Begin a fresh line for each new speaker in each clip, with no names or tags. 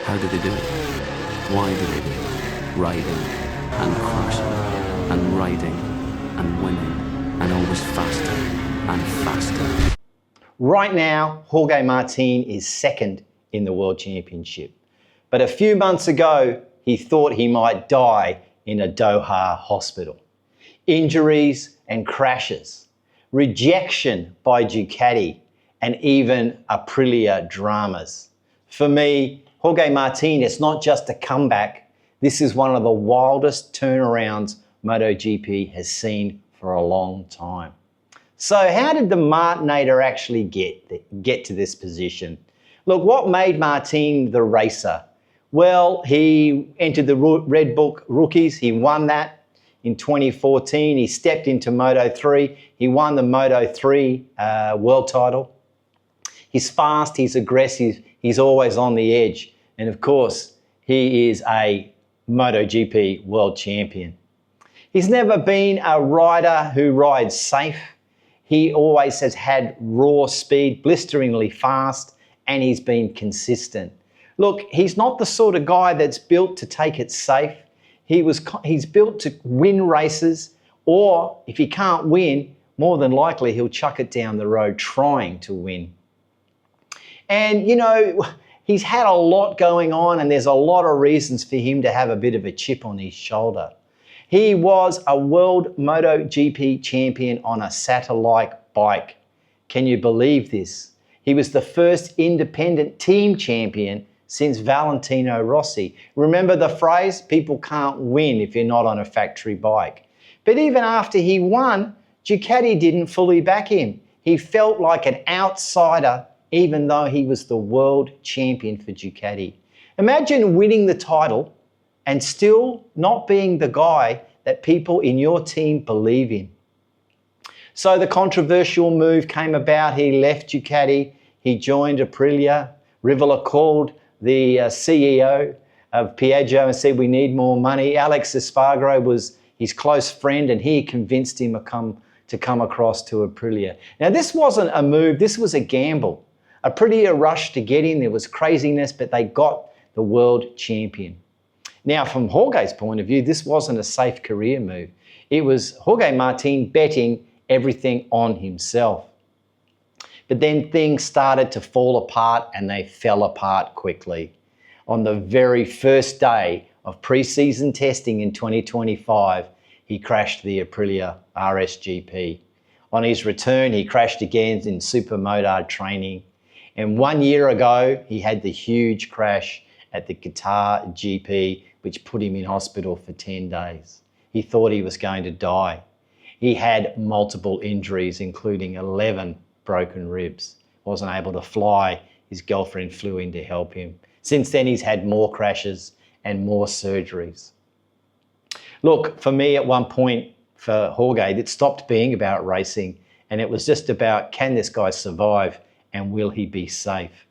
How did they do it? Why did they do it? Riding and crashing and riding and winning and always faster and faster.
Right now, Jorge Martin is second in the World Championship. But a few months ago, he thought he might die in a Doha hospital. Injuries and crashes, rejection by Ducati, and even Aprilia dramas. For me, Jorge Martin, it's not just a comeback. This is one of the wildest turnarounds MotoGP has seen for a long time. So how did the Martinator actually get to this position? Look, what made Martin the racer? Well, he entered the Red Book Rookies. He won that in 2014. He stepped into Moto3. He won the Moto3 world title. He's fast, he's aggressive, he's always on the edge. And of course, he is a MotoGP World Champion. He's never been a rider who rides safe. He always has had raw speed, blisteringly fast, and he's been consistent. Look, he's not the sort of guy that's built to take it safe. He's built to win races, or if he can't win, more than likely he'll chuck it down the road trying to win. And, you know, he's had a lot going on, and there's a lot of reasons for him to have a bit of a chip on his shoulder. He was a world MotoGP champion on a satellite bike. Can you believe this? He was the first independent team champion since Valentino Rossi. Remember the phrase, people can't win if you're not on a factory bike. But even after he won, Ducati didn't fully back him. He felt like an outsider even though he was the world champion for Ducati. Imagine winning the title and still not being the guy that people in your team believe in. So the controversial move came about. He left Ducati, he joined Aprilia. Rivola called the CEO of Piaggio and said, we need more money. Alex Espargaro was his close friend, and he convinced him to come across to Aprilia. Now, this wasn't a move, this was a gamble. Aprilia rushed to get in, there was craziness, but they got the world champion. Now, from Jorge's point of view, this wasn't a safe career move. It was Jorge Martin betting everything on himself. But then things started to fall apart, and they fell apart quickly. On the very first day of pre-season testing in 2025, he crashed the Aprilia RSGP. On his return, he crashed again in Supermotard training. And 1 year ago, he had the huge crash at the Qatar GP, which put him in hospital for 10 days. He thought he was going to die. He had multiple injuries, including 11 broken ribs. Wasn't able to fly. His girlfriend flew in to help him. Since then, he's had more crashes and more surgeries. Look, for me at one point, for Jorge, it stopped being about racing, and it was just about, can this guy survive and will he be safe?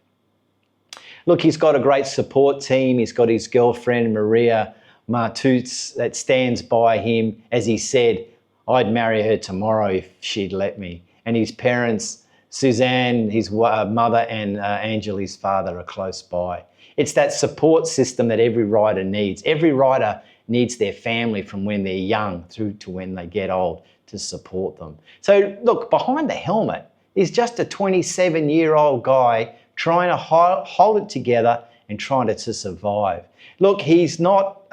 Look, he's got a great support team. He's got his girlfriend, Maria Martutz, that stands by him. As he said, I'd marry her tomorrow if she'd let me. And his parents, Suzanne, his mother, and Angel, his father, are close by. It's that support system that every rider needs. Every rider needs their family from when they're young through to when they get old to support them. So look, behind the helmet is just a 27-year-old guy trying to hold it together and trying to survive. Look, he's not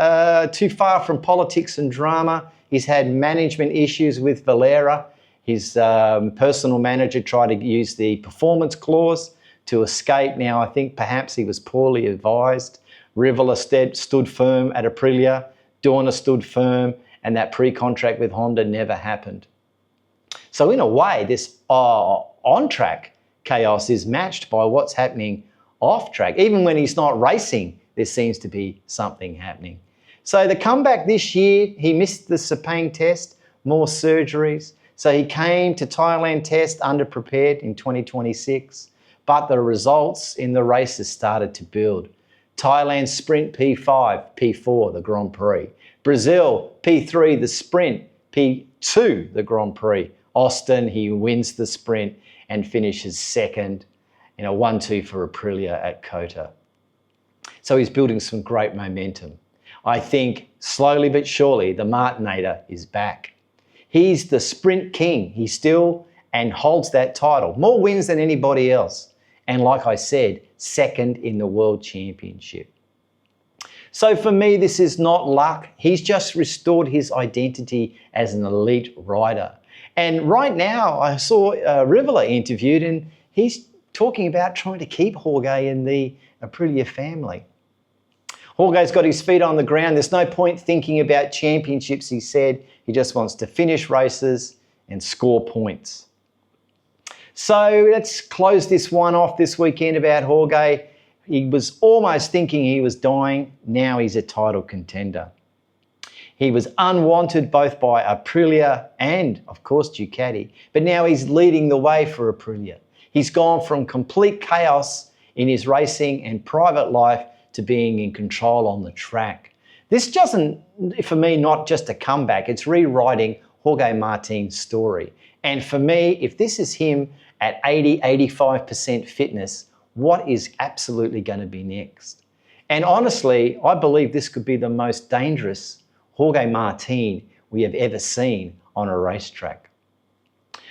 too far from politics and drama. He's had management issues with Valera. His personal manager tried to use the performance clause to escape. Now, I think perhaps he was poorly advised. Rivola stood firm at Aprilia. Dorna stood firm, and that pre-contract with Honda never happened. So in a way, this on-track chaos is matched by what's happening off-track. Even when he's not racing, there seems to be something happening. So the comeback this year, he missed the Sepang test, more surgeries. So he came to Thailand test underprepared in 2026, but the results in the races started to build. Thailand sprint P5, P4, the Grand Prix. Brazil P3, the sprint, P2, the Grand Prix. Austin, he wins the sprint and finishes second in a 1-2 for Aprilia at COTA. So he's building some great momentum. I think slowly but surely the Martinator is back. He's the sprint king. He still and holds that title. More wins than anybody else. And like I said, second in the World Championship. So for me, this is not luck. He's just restored his identity as an elite rider. And right now, I saw Rivola interviewed and he's talking about trying to keep Jorge in the Aprilia family. Jorge's got his feet on the ground. There's no point thinking about championships, he said. He just wants to finish races and score points. So let's close this one off this weekend about Jorge. He was almost thinking he was dying. Now he's a title contender. He was unwanted both by Aprilia and, of course, Ducati. But now he's leading the way for Aprilia. He's gone from complete chaos in his racing and private life to being in control on the track. This doesn't, for me, not just a comeback. It's rewriting Jorge Martin's story. And for me, if this is him at 80, 85% fitness, what is absolutely going to be next? And honestly, I believe this could be the most dangerous Jorge Martin we have ever seen on a racetrack.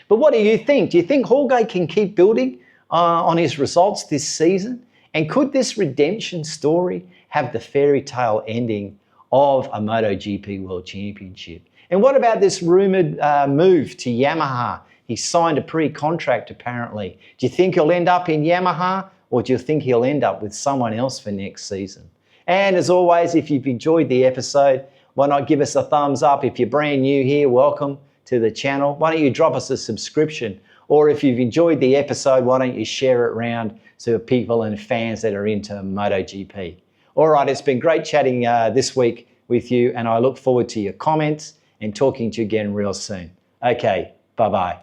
But what do you think? Do you think Jorge can keep building on his results this season? And could this redemption story have the fairy tale ending of a MotoGP World Championship? And what about this rumoured move to Yamaha? He signed a pre-contract apparently. Do you think he'll end up in Yamaha or do you think he'll end up with someone else for next season? And as always, if you've enjoyed the episode, why not give us a thumbs up? If you're brand new here, welcome to the channel. Why don't you drop us a subscription? Or if you've enjoyed the episode, why don't you share it around to people and fans that are into MotoGP? All right, it's been great chatting this week with you, and I look forward to your comments and talking to you again real soon. Okay, bye-bye.